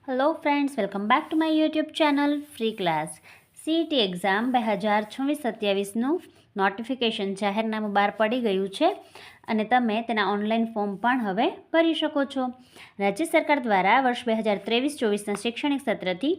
Hello friends, welcome back to my YouTube channel free class. CET exam 2026-27નું notification જાહેરનામું બહાર પડી ગયું છે અને તમે તેના ઓનલાઈન ફોર્મ પણ હવે ભરી શકો છો. રાજ્ય સરકાર દ્વારા વર્ષ 2023-24ના શૈક્ષણિક સત્રથી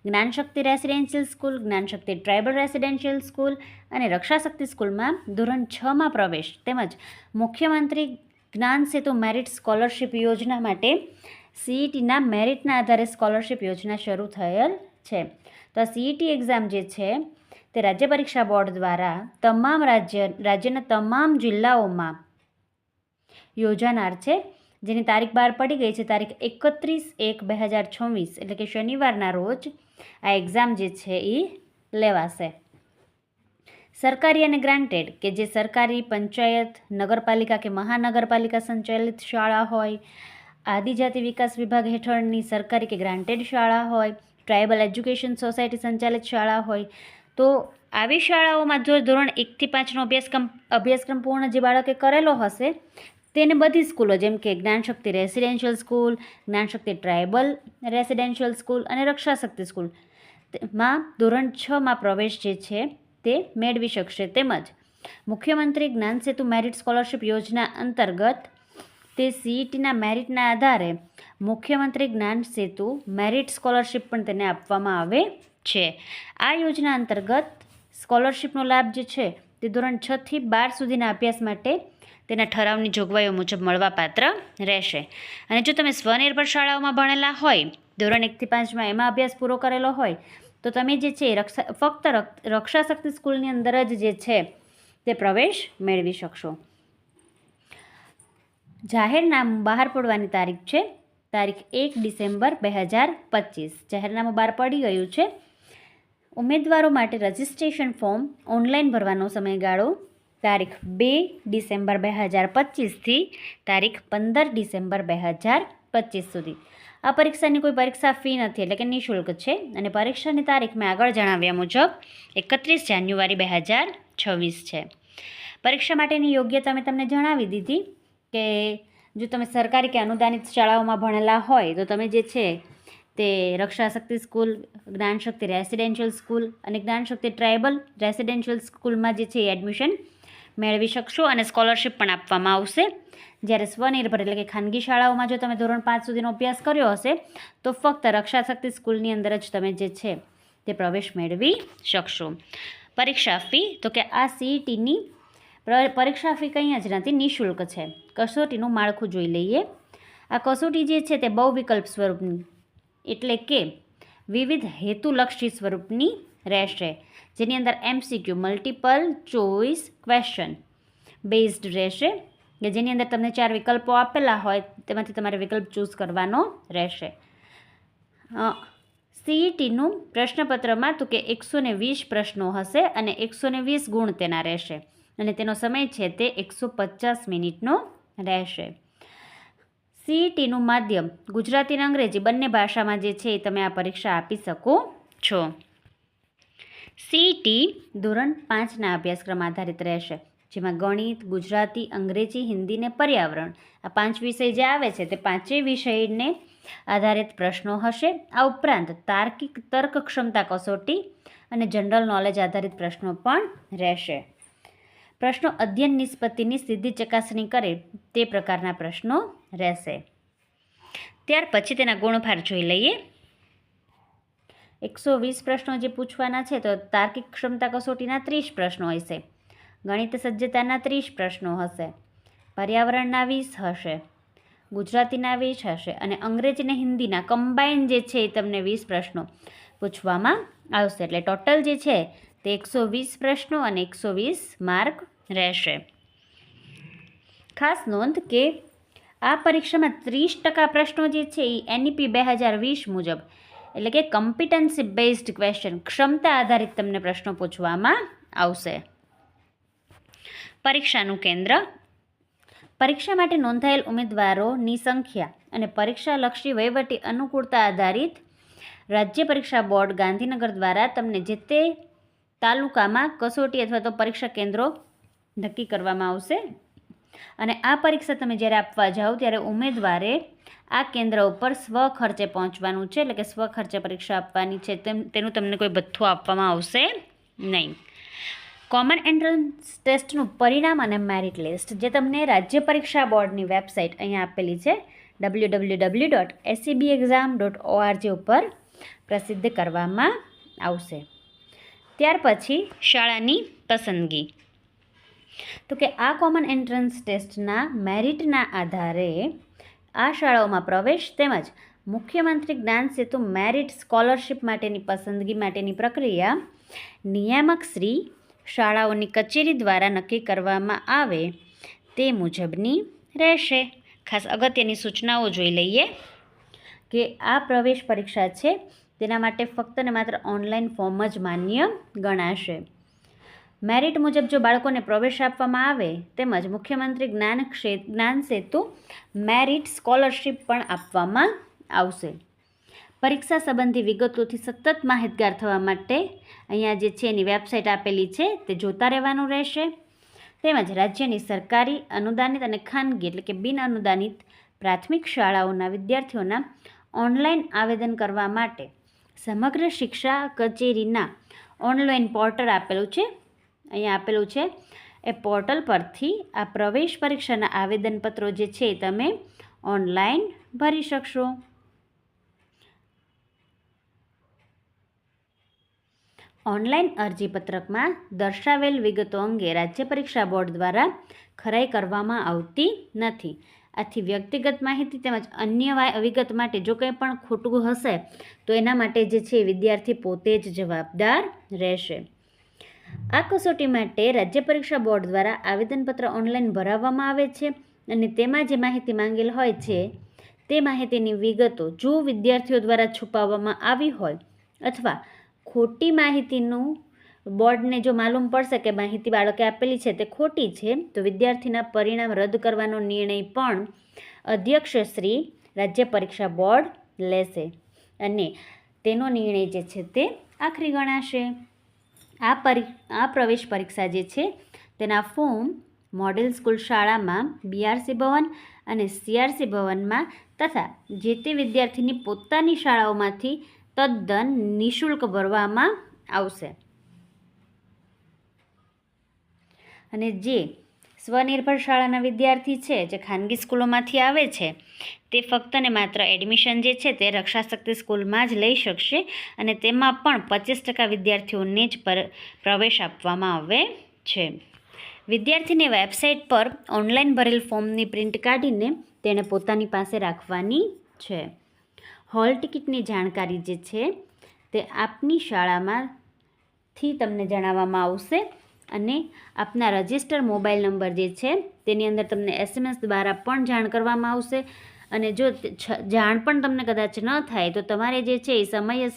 Gyanshakti residential school, Gyanshakti tribal residential school અને રક્ષાશક્તિ સ્કૂલમાં ધોરણ 6માં પ્રવેશ તેમજ મુખ્યમંત્રી જ્ઞાન સેતુ મેરિટ સ્કોલરશિપ યોજના માટે CETના મેરિટના આધારે સ્કોલરશિપ યોજના શરૂ થયેલ છે. તો આ CET એક્ઝામ જે છે તે રાજ્ય પરીક્ષા બોર્ડ દ્વારા તમામ રાજ્યના તમામ જિલ્લાઓમાં યોજાનાર છે, જેની તારીખ બહાર પડી ગઈ છે. તારીખ 31/1/2026 એટલે કે શનિવારના રોજ આ એક્ઝામ જે છે એ લેવાશે. સરકારી અને ગ્રાન્ટેડ કે જે સરકારી, પંચાયત, નગરપાલિકા કે મહાનગરપાલિકા સંચાલિત શાળા હોય, આદિજાતિ વિકાસ વિભાગ હેઠળની સરકારી કે ગ્રાન્ટેડ શાળા હોય, ટ્રાઇબલ એજ્યુકેશન સોસાયટી સંચાલિત શાળા હોય, તો આવી શાળાઓમાં જો ધોરણ 1થી 5નો અભ્યાસક્રમ પૂર્ણ જે બાળકે કરેલો હશે તેને બધી સ્કૂલો જેમ કે Gyanshakti residential school, Gyanshakti tribal residential school અને રક્ષાશક્તિ સ્કૂલ માં ધોરણ 6માં પ્રવેશ જે છે તે મેળવી શકશે. તેમજ મુખ્યમંત્રી જ્ઞાન સેતુ મેરિટ સ્કોલરશિપ યોજના અંતર્ગત તે CETના મેરિટના આધારે મુખ્યમંત્રી જ્ઞાન સેતુ મેરિટ સ્કોલરશિપ પણ તેને આપવામાં આવે છે. આ યોજના અંતર્ગત સ્કોલરશિપનો લાભ જે છે તે ધોરણ 6થી 12 સુધીના અભ્યાસ માટે તેના ઠરાવની જોગવાઈઓ મુજબ મળવાપાત્ર રહેશે. અને જો તમે સ્વનિર્ભર શાળાઓમાં ભણેલા હોય, ધોરણ 1થી 5માં એમાં અભ્યાસ પૂરો કરેલો હોય, તો તમે જે છે ફક્ત રક્ષાશક્તિ સ્કૂલની અંદર જ જે છે તે પ્રવેશ મેળવી શકશો. જાહેરનામું બહાર પડવાની તારીખ છે તારીખ 1 ડિસેમ્બર 2025. જાહેરનામું બહાર પડી ગયું છે. ઉમેદવારો માટે રજિસ્ટ્રેશન ફોર્મ ઓનલાઈન ભરવાનો સમયગાળો તારીખ 2 ડિસેમ્બર 2025થી તારીખ 15 ડિસેમ્બર 2025 સુધી. આ પરીક્ષાની કોઈ પરીક્ષા ફી નથી, એટલે કે નિઃશુલ્ક છે. અને પરીક્ષાની તારીખ મેં આગળ જણાવ્યા મુજબ 31 જાન્યુઆરી 2026 છે. પરીક્ષા માટેની યોગ્યતા મેં તમને જણાવી દીધી કે જો તમે સરકારી કે અનુદાનિત શાળાઓમાં ભણેલા હોય તો તમે જે છે તે રક્ષાશક્તિ સ્કૂલ, જ્ઞાનશક્તિ રેસિડેન્શિયલ સ્કૂલ અને જ્ઞાનશક્તિ ટ્રાઇબલ રેસિડેન્શિયલ સ્કૂલમાં જે છે એ એડમિશન મેળવી શકશો અને સ્કોલરશિપ પણ આપવામાં આવશે. જ્યારે સ્વનિર્ભર એટલે કે ખાનગી શાળાઓમાં જો તમે ધોરણ 5 સુધીનો અભ્યાસ કર્યો હશે તો ફક્ત રક્ષાશક્તિ સ્કૂલની અંદર જ તમે જે છે તે પ્રવેશ મેળવી શકશો. પરીક્ષા ફી તો કે આ CETની પરીક્ષા ફી કંઈ જ નથી, નિઃશુલ્ક છે. કસોટીનું માળખું જોઈ લઈએ. આ કસોટી જે છે તે બહુવિકલ્પ સ્વરૂપની એટલે કે વિવિધ હેતુલક્ષી સ્વરૂપની રહેશે, જેની અંદર MCQ multiple choice question based રહેશે, કે જેની અંદર તમને 4 વિકલ્પો આપેલા હોય તેમાંથી તમારે વિકલ્પ ચૂઝ કરવાનો રહેશે. CETનું પ્રશ્નપત્રમાં તો કે 120 પ્રશ્નો હશે અને 120 ગુણ તેના રહેશે અને તેનો સમય છે તે 150 મિનિટનો રહેશે. CETનું માધ્યમ ગુજરાતી અને અંગ્રેજી બંને ભાષામાં જે છે એ તમે આ પરીક્ષા આપી શકો છો. CET ધોરણ 5ના અભ્યાસક્રમ આધારિત રહેશે, જેમાં ગણિત, ગુજરાતી, અંગ્રેજી, હિન્દી ને પર્યાવરણ આ 5 વિષય જે આવે છે તે 5 વિષયને આધારિત પ્રશ્નો હશે. આ ઉપરાંત તાર્કિક તર્ક ક્ષમતા કસોટી અને જનરલ નોલેજ આધારિત પ્રશ્નો પણ રહેશે. પ્રશ્નો અધ્યયન નિષ્પત્તિની સીધી ચકાસણી કરે તે પ્રકારના પ્રશ્નો રહેશે. ત્યાર પછી તેના ગુણભાર જોઈ લઈએ. 120 પ્રશ્નો જે પૂછવાના છે તો તાર્કિક ક્ષમતા કસોટીના 30 પ્રશ્નો હશે, ગણિત સજ્જતાના 30 પ્રશ્નો હશે, પર્યાવરણના 20 હશે, ગુજરાતીના 20 હશે અને અંગ્રેજી અને હિન્દીના કમ્બાઈન જે છે એ તમને 20 પ્રશ્નો પૂછવામાં આવશે. એટલે ટોટલ જે છે તે 120 પ્રશ્નો અને 120 માર્ક રહેશે. ખાસ નોંધ કે આ પરીક્ષામાં 30% પ્રશ્નો જે છે એ NEP 2020 મુજબ એટલે કે કમ્પિટન્સી બેઝડ ક્વેશ્ચન ક્ષમતા આધારિત તમને પ્રશ્નો પૂછવામાં આવશે. પરીક્ષાનું કેન્દ્ર. પરીક્ષા માટે નોંધાયેલ ઉમેદવારોની સંખ્યા અને પરીક્ષાલક્ષી વહીવટી અનુકૂળતા આધારિત રાજ્ય પરીક્ષા બોર્ડ ગાંધીનગર દ્વારા તમને જે તે તાલુકામાં કસોટી અથવા તો પરીક્ષા કેન્દ્રો નક્કી કરવામાં આવશે. અને આ પરીક્ષા તમે જ્યારે આપવા જાઓ ત્યારે ઉમેદવારે આ કેન્દ્ર ઉપર સ્વખર્ચે પહોંચવાનું છે, એટલે કે સ્વખર્ચે પરીક્ષા આપવાની છે. તેનું તમને કોઈ ભથ્થું આપવામાં આવશે નહીં. કોમન એન્ટ્રન્સ ટેસ્ટનું પરિણામ અને મેરિટ લિસ્ટ જે તમને રાજ્ય પરીક્ષા બોર્ડની વેબસાઇટ અહીંયા આપેલી છે www.secbexam.org ઉપર પ્રસિદ્ધ કરવામાં આવશે. ત્યાર પછી શાળાની પસંદગી. તો કે આ કોમન એન્ટ્રન્સ ટેસ્ટના મેરિટના આધારે આ શાળાઓમાં પ્રવેશ તેમજ મુખ્યમંત્રી જ્ઞાન સેતુ મેરિટ સ્કોલરશિપ માટેની પસંદગી માટેની પ્રક્રિયા નિયામક શ્રી શાળાઓની કચેરી દ્વારા નક્કી કરવામાં આવે તે મુજબની રહેશે. ખાસ અગત્યની સૂચનાઓ જોઈ લઈએ કે આ પ્રવેશ પરીક્ષા છે તેના માટે ફક્ત ને માત્ર ઓનલાઈન ફોર્મ જ માન્ય ગણાશે. મેરિટ મુજબ જો બાળકોને પ્રવેશ આપવામાં આવે તેમજ મુખ્યમંત્રી જ્ઞાન સેતુ મેરિટ સ્કોલરશિપ પણ આપવામાં આવશે. પરીક્ષા સંબંધી વિગતોથી સતત માહિતગાર થવા માટે અહીંયા જે છે એની વેબસાઇટ આપેલી છે તે જોતા રહેવાનું રહેશે. તેમજ રાજ્યની સરકારી, અનુદાનિત અને ખાનગી એટલે કે બિન અનુદાનિત પ્રાથમિક શાળાઓના વિદ્યાર્થીઓના ઓનલાઈન આવેદન કરવા માટે સમગ્ર શિક્ષા કચેરીના ઓનલાઈન પોર્ટલ આપેલું છે. અહીંયા આપેલું છે એ પોર્ટલ પરથી આ પ્રવેશ પરીક્ષાના આવેદનપત્રો જે છે તમે ઓનલાઈન ભરી શકશો. ઓનલાઈન અરજીપત્રકમાં દર્શાવેલ વિગતો અંગે રાજ્ય પરીક્ષા બોર્ડ દ્વારા ખરાઈ કરવામાં આવતી નથી. આથી વ્યક્તિગત માહિતી તેમજ અન્ય વિગત માટે જો કંઈ પણ ખોટું હશે તો એના માટે જે છે વિદ્યાર્થી પોતે જ જવાબદાર રહેશે. આ કસોટી માટે રાજ્ય પરીક્ષા બોર્ડ દ્વારા આવેદનપત્ર ઓનલાઈન ભરાવવામાં આવે છે અને તેમાં જે માહિતી માંગેલ હોય છે તે માહિતીની વિગતો જો વિદ્યાર્થીઓ દ્વારા છુપાવવામાં આવી હોય અથવા ખોટી માહિતીનું બોર્ડને જો માલુમ પડશે કે માહિતી બાળકે આપેલી છે તે ખોટી છે તો વિદ્યાર્થીના પરિણામ રદ કરવાનો નિર્ણય પણ અધ્યક્ષ શ્રી રાજ્ય પરીક્ષા બોર્ડ લેશે અને તેનો નિર્ણય જે છે તે આખરી ગણાશે. આ પ્રવેશ પરીક્ષા જે છે તેના ફોર્મ મોડેલ સ્કૂલ શાળામાં BRC ભવન અને CRC ભવનમાં તથા જે તે વિદ્યાર્થીની પોતાની શાળાઓમાંથી તદ્દન નિઃશુલ્ક ભરવામાં આવશે. અને જે સ્વનિર્ભર શાળાના વિદ્યાર્થી છે જે ખાનગી સ્કૂલોમાંથી આવે છે તે ફક્ત ને માત્ર એડમિશન જે છે તે રક્ષાશક્તિ સ્કૂલમાં જ લઈ શકશે અને તેમાં પણ 25% વિદ્યાર્થીઓને જ પ્રવેશ આપવામાં આવે છે. વિદ્યાર્થીની વેબસાઇટ પર ઓનલાઈન ભરેલ ફોર્મની પ્રિન્ટ કાઢીને તેણે પોતાની પાસે રાખવાની છે. હોલ ટિકિટની જાણકારી જે છે તે આપની શાળામાંથી તમને જણાવવામાં આવશે અને આપના રજિસ્ટર મોબાઈલ નંબર જે છે તેની અંદર તમને SMS દ્વારા પણ જાણ કરવામાં આવશે. અને જો જાણ પણ તમને કદાચ ન થાય તો તમારે જે છે એ સમયે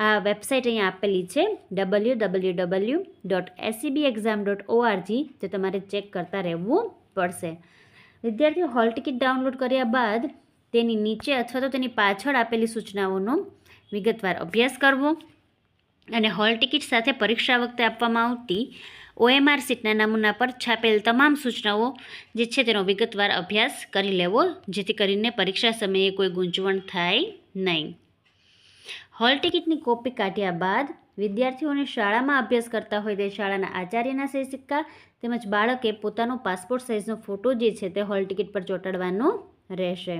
આ વેબસાઇટ અહીંયા આપેલી છે www.secbexam.org તે તમારે ચેક કરતા રહેવું પડશે. વિદ્યાર્થીઓ હોલ ટિકિટ ડાઉનલોડ કર્યા બાદ તેની નીચે અથવા તો તેની પાછળ આપેલી સૂચનાઓનો વિગતવાર અભ્યાસ કરવો અને હોલ ટિકિટ સાથે પરીક્ષા વખતે આપવામાં આવતી OMR સીટના નમૂના પર છાપેલ તમામ સૂચનાઓ જે છે તેનો વિગતવાર અભ્યાસ કરી લેવો જેથી કરીને પરીક્ષા સમયે કોઈ ગૂંચવણ થાય નહીં. હોલ ટિકિટની કોપી કાઢ્યા બાદ વિદ્યાર્થીઓને શાળામાં અભ્યાસ કરતા હોય તે શાળાના આચાર્યના સહી સિક્કા તેમજ બાળકે પોતાનો પાસપોર્ટ સાઇઝનો ફોટો જે છે તે હોલ ટિકિટ પર ચોંટાડવાનો રહેશે.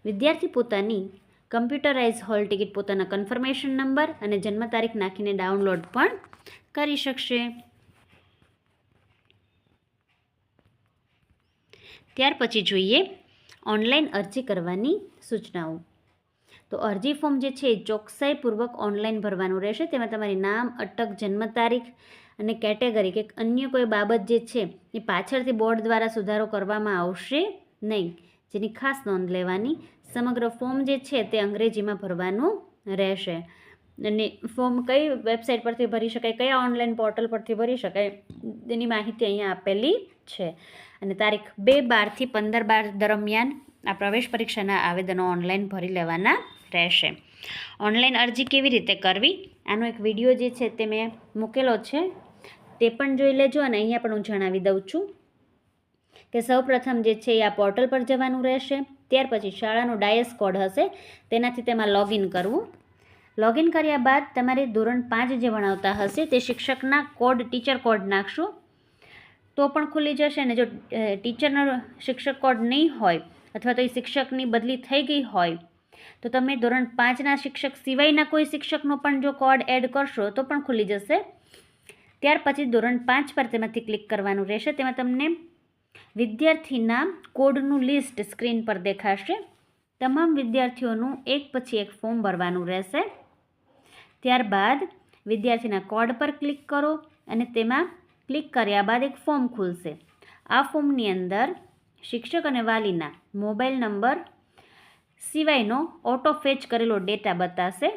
વિદ્યાર્થી પોતાની કમ્પ્યુટરાઇઝ હોલ ટિકિટ પોતાના કન્ફર્મેશન નંબર અને જન્મ તારીખ નાખીને ડાઉનલોડ પણ કરી શકશે. ત્યાર પછી જોઈએ ઓનલાઈન અરજી કરવાની સૂચનાઓ. તો અરજી ફોર્મ જે છે એ ચોકસાઈપૂર્વક ઓનલાઈન ભરવાનું રહેશે. તેમાં તમારી નામ, અટક, જન્મ તારીખ અને કેટેગરી કે અન્ય કોઈ બાબત જે છે એ પાછળથી બોર્ડ દ્વારા સુધારો કરવામાં આવશે નહીં, જેની ખાસ નોંધ લેવાની. સમગ્ર ફોર્મ જે છે તે અંગ્રેજીમાં ભરવાનું રહેશે અને ફોર્મ કઈ વેબસાઇટ પરથી ભરી શકાય, કયા ઓનલાઈન પોર્ટલ પરથી ભરી શકાય તેની માહિતી અહીંયા આપેલી છે. અને તારીખ 2/12 થી 15/12 દરમિયાન આ પ્રવેશ પરીક્ષાના આવેદનો ઓનલાઈન ભરી લેવાના રહેશે. ઓનલાઈન અરજી કેવી રીતે કરવી આનો એક વિડીયો જે છે તે મેં મૂકેલો છે તે પણ જોઈ લેજો. અને અહીંયા પણ હું જણાવી દઉં છું કે સૌપ્રથમ જે છે એ આ પોર્ટલ પર જવાનું રહેશે. ત્યાર પછી શાળાનો ડાયસ કોડ હશે, તેનાથી તેમાં લોગિન કરવું. લોગિન કર્યા બાદ તમારે ધોરણ 5 જે ભણાવતા હશે તે શિક્ષકના કોડ, ટીચર કોડ નાખશો તો પણ ખુલી જશે. અને જો ટીચરનો શિક્ષક કોડ નહીં હોય અથવા તો એ શિક્ષકની બદલી થઈ ગઈ હોય તો તમે ધોરણ 5ના શિક્ષક સિવાયના કોઈ શિક્ષકનો પણ જો કોડ એડ કરશો તો પણ ખુલી જશે. ત્યાર પછી ધોરણ 5 પર તેમાંથી ક્લિક કરવાનું રહેશે. તેમાં તમને વિદ્યાર્થીના કોડનું લિસ્ટ સ્ક્રીન પર દેખાશે. તમામ વિદ્યાર્થીઓનું એક પછી એક ફોર્મ ભરવાનું રહેશે. ત્યારબાદ વિદ્યાર્થીના કોડ પર ક્લિક કરો અને તેમાં ક્લિક કર્યા બાદ એક ફોર્મ ખુલશે. આ ફોર્મની અંદર શિક્ષક અને વાલીના મોબાઈલ નંબર સિવાયનો ઓટો ફેચ કરેલો ડેટા બતાવશે,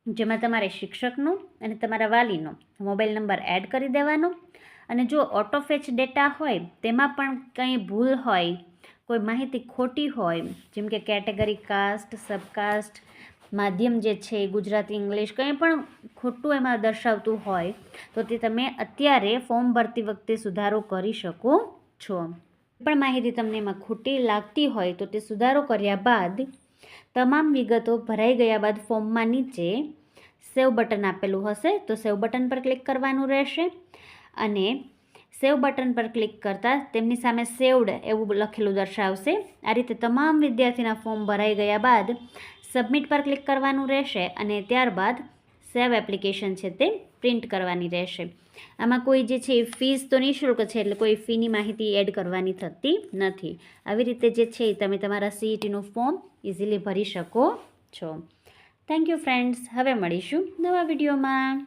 જેમાં તમારે શિક્ષકનો અને તમારા વાલીનો મોબાઈલ નંબર એડ કરી દેવાનો. અને જો ઓટો ફેચ ડેટા હોય તેમાં પણ કંઈ ભૂલ હોય, કોઈ માહિતી ખોટી હોય, જેમ કે કેટેગરી, કાસ્ટ, સબકાસ્ટ, માધ્યમ જે છે ગુજરાતી, ઇંગ્લિશ, કંઈ પણ ખોટું એમાં દર્શાવતું હોય તો તે તમે અત્યારે ફોર્મ ભરતી વખતે સુધારો કરી શકો છો. પણ માહિતી તમને એમાં ખોટી લાગતી હોય તો તે સુધારો કર્યા બાદ તમામ વિગતો ભરાઈ ગયા બાદ ફોર્મમાં નીચે સેવ બટન આપેલું હશે તો સેવ બટન પર ક્લિક કરવાનું રહેશે. અને સેવ બટન પર ક્લિક કરતાં તેમની સામે સેવડ એવું લખેલું દર્શાવશે. આ રીતે તમામ વિદ્યાર્થીના ફોર્મ ભરાઈ ગયા બાદ સબમિટ પર ક્લિક કરવાનું રહેશે અને ત્યારબાદ સેવ એપ્લિકેશન છે તે પ્રિન્ટ કરવાની રહેશે. આમાં કોઈ જે છે એ ફીસ તો નિઃશુલ્ક છે, એટલે કોઈ ફીની માહિતી એડ કરવાની થતી નથી. આવી રીતે જે છે એ તમે તમારા CETનું ફોર્મ ઇઝીલી ભરી શકો છો. Thank you friends. હવે મળીશું નવા વિડીયોમાં.